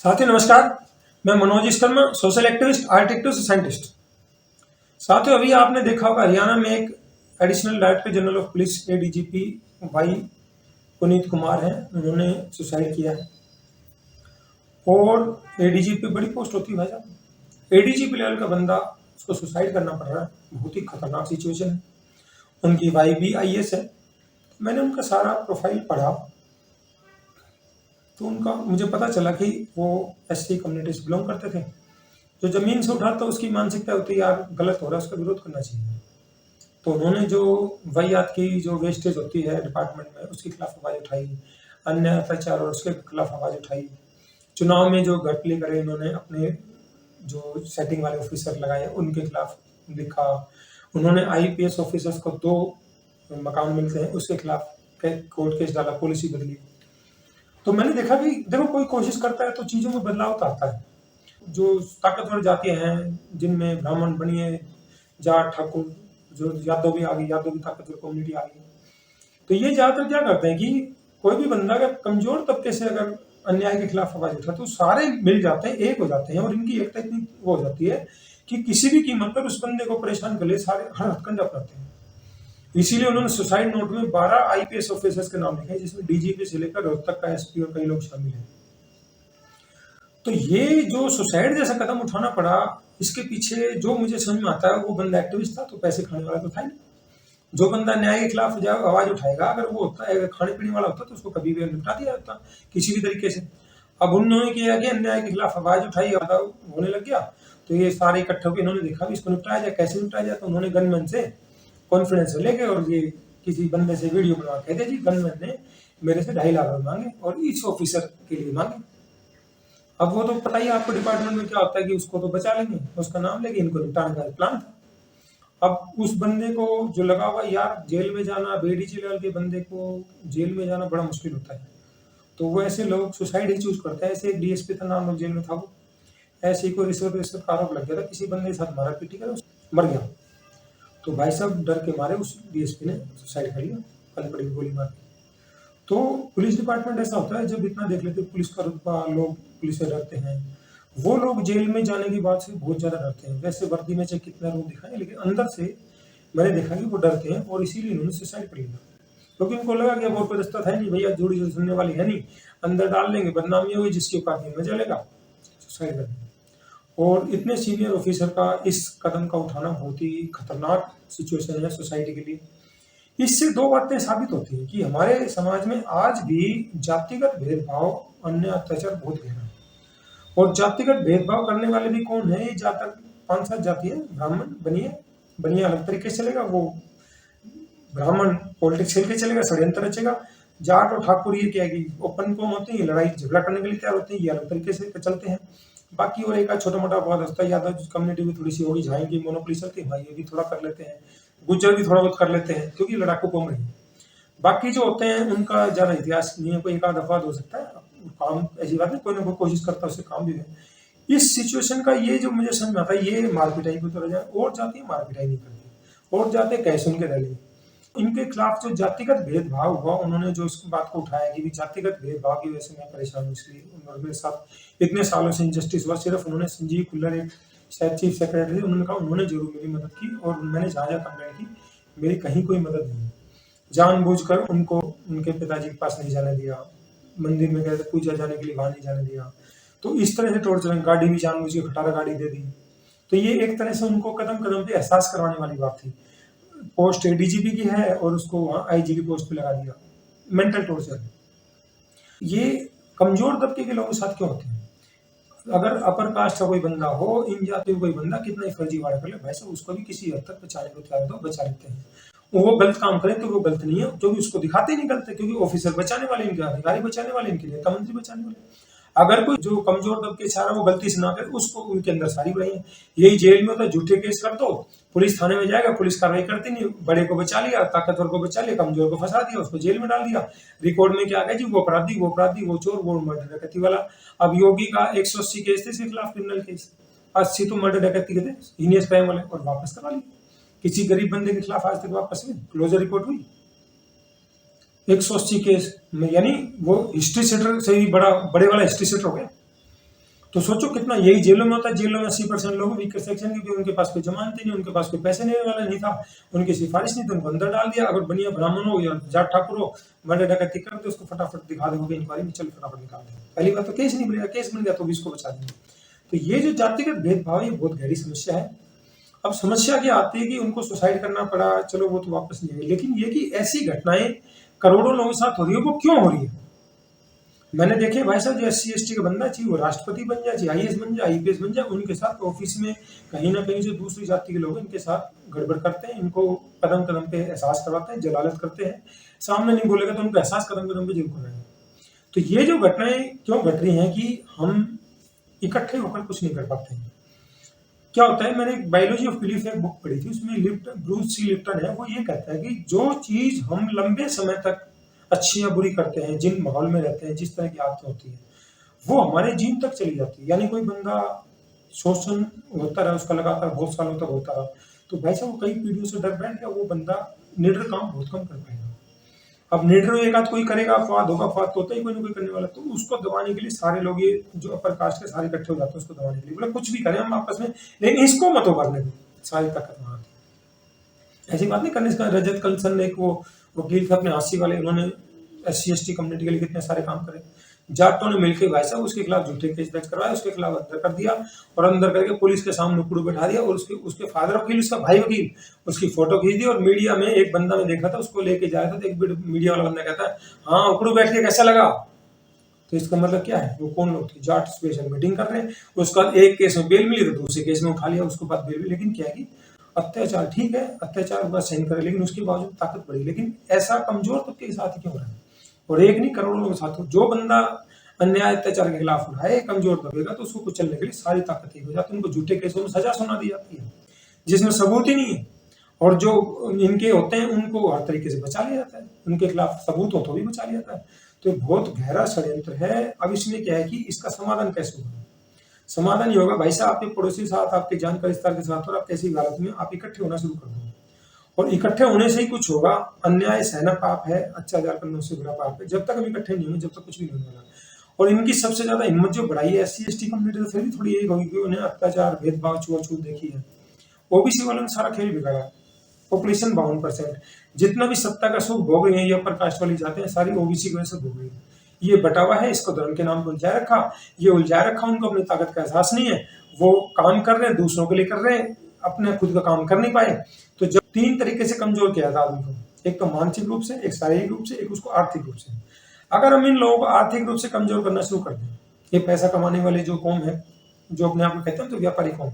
साथियों नमस्कार। मैं Manoj Sharma, social activist, art activist, scientist. साथियों अभी आपने देखा होगा हरियाणा में एक additional director general of police ADGP भाई पुनीत कुमार हैं, उन्होंने सुसाइड किया है। और एडीजीपी बड़ी पोस्ट होती है भाई साहब, एडीजीपी लेवल का बंदा उसको सुसाइड करना पड़ रहा है, बहुत ही खतरनाक सिचुएशन है। उनकी वाई भी आईएएस है। मैंने उनका सारा प्रोफाइल पढ़ा तो उनका मुझे पता चला कि वो एससी कम्युनिटी से बिलोंग करते थे। जो जमीन से उठा तो उसकी मानसिकता होती है यार गलत हो रहा है, उसका विरोध करना चाहिए। तो उन्होंने जो वाहियात की जो वेस्टेज होती है डिपार्टमेंट में उसके खिलाफ आवाज़ उठाई, अन्य अत्याचार और उसके खिलाफ आवाज़ उठाई। चुनाव में जो घपले करे इन्होंने अपने जो सेटिंग वाले ऑफिसर लगाए उनके खिलाफ लिखा। उन्होंने आईपीएस ऑफिसर्स को 2 मकान मिलते हैं उसके खिलाफ कोर्ट केस डाला, पॉलिसी बदली। तो मैंने देखा कि देखो कोई कोशिश करता है तो चीज़ों में बदलाव तो आता है। जो ताकतवर जातियां हैं जिनमें ब्राह्मण बनिए, जाट, ठाकुर, जो यादव भी आ गई, यादव भी ताकतवर कम्युनिटी आ गई। तो ये ज़्यादातर क्या करते हैं कि कोई भी बंदा अगर कमजोर तबके से अगर अन्याय के खिलाफ आवाज उठा तो सारे मिल जाते हैं, एक हो जाते हैं। और इनकी एकता इतनी वो हो जाती है कि किसी भी कीमत पर उस बंदे को परेशान कर ले सारे हर हथकंडा अपनाते हैं। इसीलिए उन्होंने सुसाइड नोट में 12 आईपीएस ऑफिसर्स के नाम लिखे हैं, जिसमें डीजीपी से लेकर रोहतक का एसपी और कई लोग शामिल हैं। तो ये जो सुसाइड जैसा कदम उठाना पड़ा, इसके पीछे जो मुझे समझ में आता है वो बंदा एक्टिविस्ट था, तो पैसे खाने वाला तो था ही। जो बंदा न्याय के खिलाफ आवाज उठाएगा, अगर वो होता है खाने पीने वाला होता तो उसको कभी भी निपटा दिया जाता किसी भी तरीके से। अब उन्होंने किया कि अन्याय के खिलाफ आवाज उठाई, होने लग गया तो ये सारे इकट्ठे होकर इन्होंने देखा भी इसको निपटाया जाए, कैसे निपटाया जाए। तो उन्होंने गनमैन से कॉन्फिडेंस ले गए और ये किसी बंदे से वीडियो बनवा कहते जी गनमैन ने मेरे से 2.5 लाख मांगे और इस ऑफिसर के लिए मांगे। अब वो तो पता ही आपको डिपार्टमेंट में क्या होता है कि उसको तो बचा लेंगे, उसका नाम लेके इनको निपटाने का प्लान था। अब उस बंदे को जो लगा हुआ यार जेल में जाना, बेडीजी लेवल के बंदे को जेल में जाना बड़ा मुश्किल होता है, तो वो ऐसे लोग सुसाइड ही चूज करते हैं। ऐसे एक डीएसपी था, नाम लोग जेल में था, वो ऐसे ही कोई रिश्वत का आरोप लग गया था, किसी बंदे के साथ मारा पीटी कर मर गया। तो भाई साहब डर के मारे उस डीएसपी ने सुसाइड कर लिया, कल पड़ी गोली मार के। तो पुलिस डिपार्टमेंट ऐसा होता है जब इतना देख लेते पुलिस का रुतबा, लोग पुलिस से डरते हैं। वो लोग जेल में जाने की बात से बहुत ज्यादा डरते हैं। वैसे वर्दी में चाहे कितना रूप दिखाएं, लेकिन अंदर से मैंने देखा कि वो डरते हैं और इसीलिए उन्होंने सुसाइड कर लिया। क्योंकि उनको लगा कि अब और कोई रास्ता था नहीं भैया, जोड़ी जो सुनने वाली है नहीं, अंदर डाल लेंगे, बदनामी होगी, जिसकी औकात नहीं में चलेगा, सुसाइड कर। और इतने सीनियर ऑफिसर का इस कदम का उठाना बहुत ही खतरनाक सिचुएशन है सोसाइटी के लिए। इससे 2 बातें साबित होती हैं कि हमारे समाज में आज भी जातिगत भेदभाव, अन्य अत्याचार बहुत गहरा है। और जातिगत भेदभाव करने वाले भी कौन है? ये जातक 5-7 जाति है। ब्राह्मण बनिए, बनिए अलग तरीके से चलेगा, वो ब्राह्मण पॉलिटिक्स खेल के चलेगा, षड्यंत्र रचेगा। जाट और ठाकुर ये क्या है कि ओपन कौम होते हैं, ये लड़ाई झगड़ा करने के लिए तैयार होते हैं, ये अलग तरीके से चलते हैं। बाकी और एक छोटा मोटा बहुत होता है, यादव कम्युनिटी भी थोड़ी सी होगी, झाई की मोनोपोली चलती है भाई, ये भी थोड़ा कर लेते हैं, गुज्जर भी थोड़ा बहुत कर लेते हैं क्योंकि लड़ाकू कौम रही। बाकी जो होते हैं उनका ज्यादा इतिहास नहीं है, कोई एक आध दफा हो सकता है काम, ऐसी बात है, कोई ना कोई कोशिश करता है उससे काम भी है। इस सिचुएशन का ये जो मुझे समझ में आता है, ये मार पिटाई को तरह जाए और जाती मार पिटाई नहीं करती और जाते कह सुन के रह ली। इनके खिलाफ जो जातिगत भेदभाव हुआ, उन्होंने जो इस बात को उठाया कि जातिगत भेदभाव की वजह से मैं परेशान हूँ, इसलिए और मेरे साथ इतने सालों से इनजस्टिस हुआ। सिर्फ उन्होंने संजीव खुल्लर एक शायद चीफ सेक्रेटरी, उन्होंने कहा उन्होंने जरूर मेरी मदद की और मैंने जहाँ जहाँ कंप्लेंट की मेरी कहीं कोई मदद नहीं। जानबूझकर उनको उनके पिताजी के पास नहीं जाने दिया, मंदिर में गए पूजा जाने के लिए वहां नहीं जाने दिया। तो इस तरह से टॉर्चर, गाड़ी भी जानबूझ के खटारा गाड़ी दे दी। तो ये एक तरह से उनको कदम कदम पे एहसास करवाने वाली बात थी। पोस्ट डीजीपी की है और उसको वहां आईजी की पोस्ट पे लगा दिया। Mental torture. ये कमजोर तबके के लोगों के साथ क्यों होते हैं? अगर अपर कास्ट का कोई बंदा हो, इन जाति का कोई बंदा कितना ही फर्जीवाड़ा कर ले भाई साहब, उसको भी किसी हद तक बचाने को तैयार हो, बचा लेते हैं। वो गलत काम करे तो वो गलत नहीं है, जो भी उसको दिखाते ही नहीं गलत है, क्योंकि ऑफिसर बचाने वाले इनके, अधिकारी बचाने वाले इनके, नेता मंत्री बचाने वाले। अगर कोई जो कमजोर तबके से आ रहा है वो गलती से ना करे, उसको उनके अंदर सारी बुराई है। यही जेल में होता है, झूठे केस कर दो, पुलिस थाने में जाएगा, पुलिस कार्रवाई करती नहीं, बड़े को बचा लिया, ताकतवर को बचा लिया, कमजोर को फंसा दिया, उसको जेल में डाल दिया। रिकॉर्ड में क्या आ गया जी, वो अपराधी, वो अपराधी, वो चोर, वो मर्डर डकैती वाला। अब योगी का 180 केस थे इसके खिलाफ, क्रिमिनल केस, 80 तो मर्डर डकैती के थे, हीनियस क्राइम वाले, और वापस करवा लिए। किसी गरीब बंदे के खिलाफ आज तक वापस हुई, क्लोजर रिपोर्ट हुई। 180 केस में, यानी वो हिस्ट्री सीटर से भी बड़े वाला हिस्ट्री सीटर हो गया। तो सोचो कितना, यही जेलों में होता है। जेलों में 80% लोग वीकर सेक्शन के, क्योंकि उनके पास कोई जमानत नहीं, उनके पास कोई पैसे देने वाला नहीं था, उनकी सिफारिश नहीं थी, उनको अंदर डाल दिया। अगर बनिया ब्राह्मण हो या जाट ठाकुर हो, मर्डर डकैती कर दे, उसको फटाफट दिखा दे इंक्वायरी में, चल फटाफट निकाल दे। पहली बात तो केस नहीं बनेगा, केस बन गया तो भी इसको बचा देंगे। तो ये जो जातिगत भेदभाव है, ये बहुत गहरी समस्या है। अब समस्या क्या आती है कि उनको सुसाइड करना पड़ा, चलो वो तो वापस नहीं आएगी, लेकिन ये कि ऐसी घटनाएं करोड़ों लोगों के साथ हो रही है, वो क्यों हो रही है? मैंने देखे भाई साहब, जो SC ST का बंदा चाहिए वो राष्ट्रपति बन जाए, चाहिए IAS बन जाए, IPS बन जाए, उनके साथ ऑफिस में कहीं ना कहीं जो दूसरी जाति के लोग इनके साथ गड़बड़ करते हैं, इनको कदम कदम पे एहसास करवाते हैं, जलालत करते हैं। सामने नहीं बोलेगा तो उनको एहसास कदम कदम पे जरूर कर रहे हैं। तो ये जो घटनाएं क्यों घट रही हैं कि हम इकट्ठे होकर कुछ नहीं कर पाते हैं। क्या होता है, मैंने एक बायोलॉजी ऑफ बिलीफ एक बुक पढ़ी थी, उसमें ब्रूस C लिप्टन है, वो ये कहता है कि जो चीज हम लंबे समय तक अच्छी या बुरी करते हैं, जिन माहौल में रहते हैं, जिस तरह की आदतें होती है, वो हमारे जीन तक चली जाती है। यानी कोई बंदा शोषण होता रहा, उसका लगातार बहुत सालों तक होता रहा, तो भाई साहब वो कई पीढ़ियों से डर बैठ गया, वो बंदा निडर काम बहुत कम कर पाएगा। अब निडर एक आध कोई करेगा, अपवाद होगा, अपवाद तो होता ही कोई ना कोई करने वाला, तो उसको दबाने के लिए सारे लोग, ये जो अपर कास्ट के सारे इकट्ठे हो जाते हैं उसको दबाने के लिए, बोले कुछ भी करें हम आपस में, लेकिन इसको मत उभरने दो, सारी ताकत वहां थी। ऐसी बात नहीं करने का। रजत कलसन एक वो वकील थे अपने हांसी वाले, उन्होंने SC ST कम्युनिटी के लिए कितने सारे काम करे। जाटों ने मिलकर भाई साहब उसके खिलाफ झूठे केस दर्ज करवाए, उसके खिलाफ अंदर कर दिया, और अंदर करके पुलिस के सामने कुड़ू बैठा दिया, और उसके फादर वकील, उसका भाई वकील, उसकी फोटो खींच दी, और मीडिया में एक बंदा मैं देखा था उसको लेके जाया था, तो एक मीडिया वाला बंदा कहता है, हाँ उकड़ू बैठ के कैसा लगा? तो इसका मतलब क्या है, वो कौन लोग थे? जाट स्पेशल मीटिंग कर रहे हैं। उसका एक केस में बेल मिली तो दूसरे केस में उठा लिया, उसको बाद बेल मिली। लेकिन क्या है कि अत्याचार ठीक है, अत्याचार बस सहन करे, लेकिन उसके बावजूद ताकत बढ़ी। लेकिन ऐसा कमजोर तबके के साथ क्यों हो रहा है? और एक नहीं, करोड़ों लोगों के साथ हो। जो बंदा अन्याय अत्याचार के खिलाफ उठाए, कमजोर दबेगा, तो उसको कुचलने के लिए सारी ताकत एक हो जाती है। उनको झूठे केसों में सजा सुना दी जाती है जिसमें सबूत ही नहीं है, और जो इनके होते हैं उनको हर तरीके से बचा लिया जाता है, उनके खिलाफ सबूत हो तो भी बचा लिया जाता है। तो बहुत गहरा षड्यंत्र है। अब इसमें क्या है कि इसका समाधान कैसे होगा? समाधान ये होगा भाई साहब, आपके पड़ोसी के साथ, आपके जानकार विस्तार के साथ, और आप कैसी हालत में आप इकट्ठे होना शुरू कर दो, और इकट्ठे होने से ही कुछ होगा। अन्याय सहना पाप है, अत्याचार करने से बुरा पाप है। जब तक हम इकट्ठे नहीं होंगे, जब तक कुछ नहीं होने वाला। और इनकी सबसे ज्यादा हिम्मत जो बढ़ाई है SC ST कम्युनिटी, तो फिर भी थोड़ी यही होगी कि उन्हें अत्याचार, भेदभाव, छुआछूत देखी है। OBC वालों ने सारा खेल बिगाड़ा। पॉपुलेशन 52%, जितना भी सत्ता का सुख भोग रही है ये अपर कास्ट वाली जाते हैं, सारी OBC की वजह से भोग रही है। ये बटावा है, इसको धर्म के नाम पर उलझाए रखा, ये उलझाए रखा, उनको अपनी ताकत का एहसास नहीं है। वो काम कर रहे हैं, दूसरों के लिए कर रहे हैं, अपने खुद का काम कर नहीं पाए। तो जब 3 तरीके से कमजोर किया था आदमी को, एक तो मानसिक रूप से, एक शारीरिक रूप से, एक उसको आर्थिक रूप से। अगर हम इन लोगों को आर्थिक रूप से कमजोर करना शुरू कर दें, ये पैसा कमाने वाले जो कौम है, जो अपने आप को कहते हैं तो व्यापारी कौम,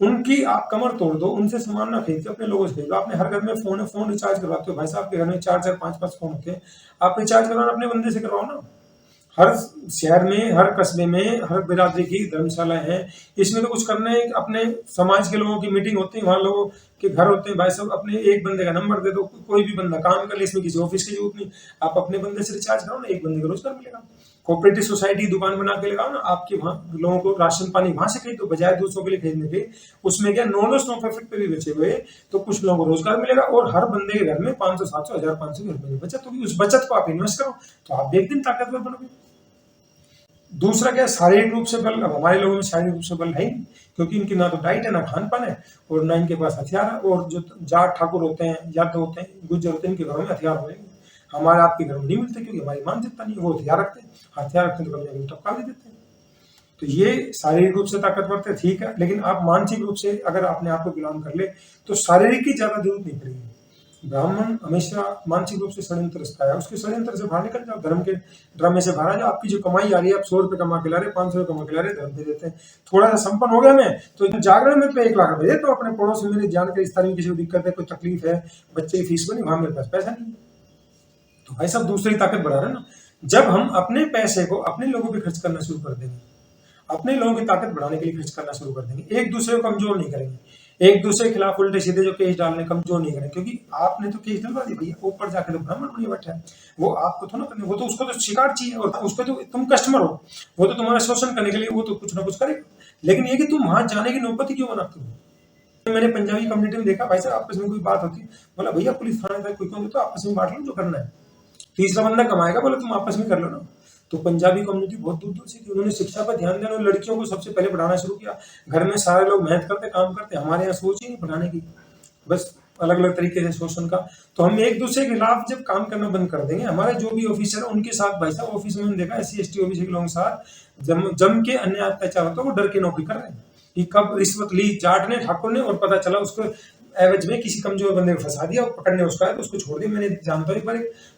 उनकी आप कमर तोड़ दो, उनसे सामान ना खरीद के अपने लोगों से खरीदो। आपने हर घर में फोन है, फोन रिचार्ज करवाते हो भाई साहब, आपके घर में 4-4, 5-5 फोन होते हैं, आप रिचार्ज करवाना अपने बंदे से करवाओ ना। हर शहर में, हर कस्बे में, हर बिरादरी की धर्मशाला है। इसमें तो कुछ करना है, अपने समाज के लोगों की मीटिंग होती है, वहां लोगों के घर होते हैं भाई साहब, अपने एक बंदे का नंबर दे दो, कोई भी बंदा काम कर ले, इसमें किसी ऑफिस की जरूरत नहीं। आप अपने बंदे से रिचार्ज कराओ ना, एक बंदे को रोजगार मिलेगा। कोऑपरेटिव सोसाइटी दुकान बना के लगाओ ना, आपके वहां लोगों को राशन पानी वहां से खरीदो, बजाय दूसरों के लिए खरीदने के। उसमें क्या नॉन स्टॉप इफेक्ट पे भी बचे हुए, तो कुछ लोगों को रोजगार मिलेगा, और हर बंदे के घर में 500, 700, 1500 की रुपए की बचत होगी। उस बचत को आप इन्वेस्ट करो, तो आप भी एक दिन ताकतवर बनोगे। दूसरा क्या, शारीरिक रूप से बल। अब हमारे लोगों में शारीरिक रूप से बल है ही नहीं, क्योंकि इनकी ना तो डाइट है, ना खान पान है, और ना इनके पास हथियार है। और जो जाट ठाकुर होते हैं, यादव होते हैं, गुज्जर होते हैं, इनके घरों में हथियार होंगे, हमारे आपके घरों में नहीं मिलते, क्योंकि हमारी मानसिकता नहीं। वो हथियार रखते हैं, हथियार रखते हैं तो कभी टपका भी देते हैं। तो ये शारीरिक रूप से ताकतवर थे, ठीक है, लेकिन आप मानसिक रूप से अगर अपने आप को बिलोंग कर ले, तो शारीरिक की ज्यादा जरूरत नहीं पड़ेगी। ब्राह्मण हमेशा मानसिक रूप से षड्यंत्रस्त है, उसके षड्यंत्र से बाहर निकल जाओ, धर्म के ड्रामे से बाहर आ जाओ। आपकी जो कमाई आ रही है, आप 100 रुपए कमा के ला रहे, 500 रुपए कमा के ला रहे, धर्म पे देते हैं। थोड़ा सा संपन्न हो गया मैं, तो जागरण में 1 लाख रुपए देता हूँ अपने पड़ोस में, मेरी जान के इस तरह की किसी को दिक्कत है, कोई तकलीफ है, बच्चे की फीस बनी, वहां मेरे पास पैसा नहीं है। तो भाई साहब दूसरी ताकत बढ़ा रहे हैं ना। जब हम अपने पैसे को अपने लोगों पे खर्च करना शुरू कर देंगे, अपने लोगों की ताकत बढ़ाने के लिए खर्च करना शुरू कर देंगे, एक दूसरे को कमजोर नहीं करेंगे, एक दूसरे के खिलाफ उल्टे सीधे जो केस डालने कमजोर नहीं करेंगे, क्योंकि आपने तो केस डलवा दी भैया, ऊपर जाके तो ब्राह्मण बनी बैठा है, वो आपको थोड़ा करने, वो तो उसको तो शिकार चाहिए, और उसको तो तुम कस्टमर हो, वो तो तुम्हारा शोषण करने के लिए वो तो कुछ ना कुछ करेगा। लेकिन ये कि तुम वहां जाने की नौबत ही क्यों बनाते हो? मैंने पंजाबी कम्युनिटी में देखा भाई साहब, आपस में कोई बात होती, बोला भैया पुलिस थाने तक कोई क्यों, तो आपस में बांट लो जो करना है। तीसरा बंदा कमाएगा, बोले तुम आपस में कर लो ना। तो पंजाबी कम्युनिटी बहुत दूर-दूर से थी, उन्होंने शिक्षा पर ध्यान दिया, उन्होंने लड़कियों को सबसे पहले पढ़ाना शुरू किया। घर में सारे लोग मेहनत करते, काम करते, हमारे यहाँ सोच ही नहीं पढ़ाने की, बस अलग-अलग तरीके से शोषण का। तो हम एक-दूसरे के खिलाफ जब काम करना बंद कर देंगे, हमारे जो भी ऑफिसर है उनके साथ भाई साहब ऑफिस में मैंने देखा एससी, एसटी, ओबीसी के लोगों के साथ जम के अन्याय अत्याचार होता है, वो डर के नौकरी कर रहे हैं कि कब रिश्वत ली जाट ने, ठाकुर ने, और पता चला उसको एवज में किसी कमजोर बंदे को फंसा दिया और पकड़ने उसका है तो उसको छोड़ दिया। मैंने जानता हूँ एक बार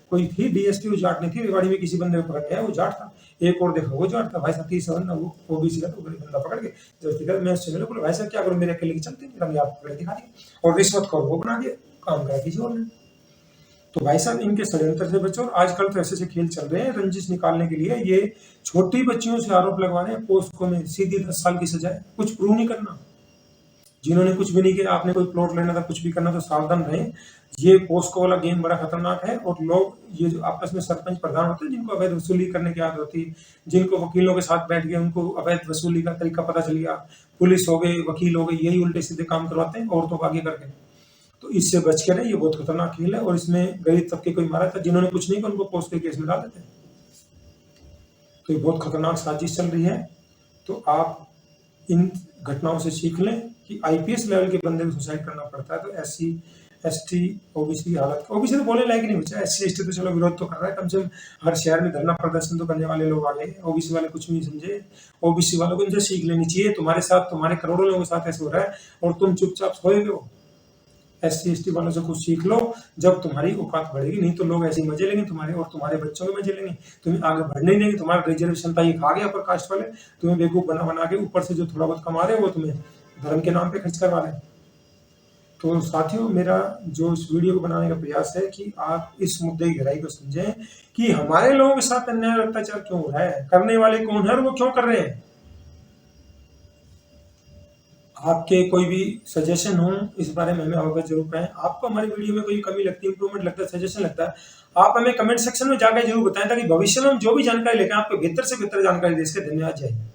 कोई थी डीएसपी, वो जाट नहीं थी, रेवाड़ी में किसी बंदे को पकड़ गया, वो जाट था, एक और देखा वो जाट था, भाई साहब 30 ना वो ओबीसी का, तो गरीब बंदा पकड़ के जबरदस्ती कर, मैं उससे मिला, बोला भाई साहब क्या करूं, मेरे अकेले की चलती नहीं, रंग आप पकड़ दिखा दिया और रिश्वत का वो बना दिया, काम करा किसी और ने। तो भाई साहब इनके षड्यंत्र से बचो। और आजकल तो ऐसे खेल चल रहे हैं रंजिश निकालने के लिए, ये छोटी बच्चियों से आरोप लगवा रहे हैं, पोस्को में सीधी 10 साल की सजा है, कुछ प्रूव नहीं करना। जिन्होंने कुछ भी नहीं किया, आपने कोई प्लॉट लेना था, कुछ भी करना तो सावधान रहें। ये पोस्को वाला गेम बड़ा खतरनाक है। और लोग ये जो आपस में सरपंच प्रधान होते हैं, जिनको अवैध वसूली करने की आदत होती है, जिनको वकीलों के साथ बैठ के उनको अवैध वसूली का तरीका पता चल गया, पुलिस हो गई, वकील हो गई, यही उल्टे सीधे काम करवाते हैं औरतों को आगे करके। तो इससे बच के रहे, ये बहुत खतरनाक खेल है। और इसमें गरीब तबके कोई मारा था, जिन्होंने कुछ नहीं किया उनको पोस्को के केस में डाल देते हैं। तो ये बहुत खतरनाक साजिश चल रही है। तो आप इन घटनाओं से सीख लें कि आईपीएस लेवल के बंदे को सुसाइड करना पड़ता है। तो एससी, एसटी, ओबीसी की हालत, ओबीसी तो बोलने लायक नहीं बचा, एससी, एसटी तो चलो विरोध तो कर रहा है, कम से कम हर शहर में धरना प्रदर्शन तो करने वाले लोग आ गए। ओबीसी वाले कुछ नहीं समझे। ओबीसी वालों को इनसे सीख लेनी चाहिए, तुम्हारे साथ, तुम्हारे करोड़ों लोगों के साथ ऐसे हो रहा है और तुम चुपचाप सोए हो। एससी, एसटी वालों से कुछ सीख लो, जब तुम्हारी औकात बढ़ेगी। नहीं तो लोग ऐसे ही मजे लेंगे तुम्हारे और तुम्हारे बच्चों के मजे लेंगे, तुम्हें आगे बढ़ने ही देंगे। तुम्हारा रिजर्वेशन था ये खा गया अपर कास्ट वाले, तुम्हें बेवकूफ बना बना के ऊपर से जो थोड़ा बहुत कमा रहे हैं वो तुम्हें धर्म के नाम पे खर्च करवा रहे हैं। तो साथियों, मेरा जो इस वीडियो को बनाने का प्रयास है कि आप इस मुद्दे की गहराई को समझें कि हमारे लोगों के साथ अन्याय और अत्याचार क्यों हो रहा है, करने वाले कौन है और वो क्यों कर रहे हैं। आपके कोई भी सजेशन हो इस बारे में हमें अवगत जरूर कराएं। आपको हमारी वीडियो में कोई कमी लगती है, इंप्रूवमेंट लगता है, सजेशन लगता है, आप हमें कमेंट सेक्शन में जाकर जरूर बताएं, ताकि भविष्य में हम जो भी जानकारी लेकर आपको बेहतर से बेहतर जानकारी दे सके। धन्यवाद, जय हिंद।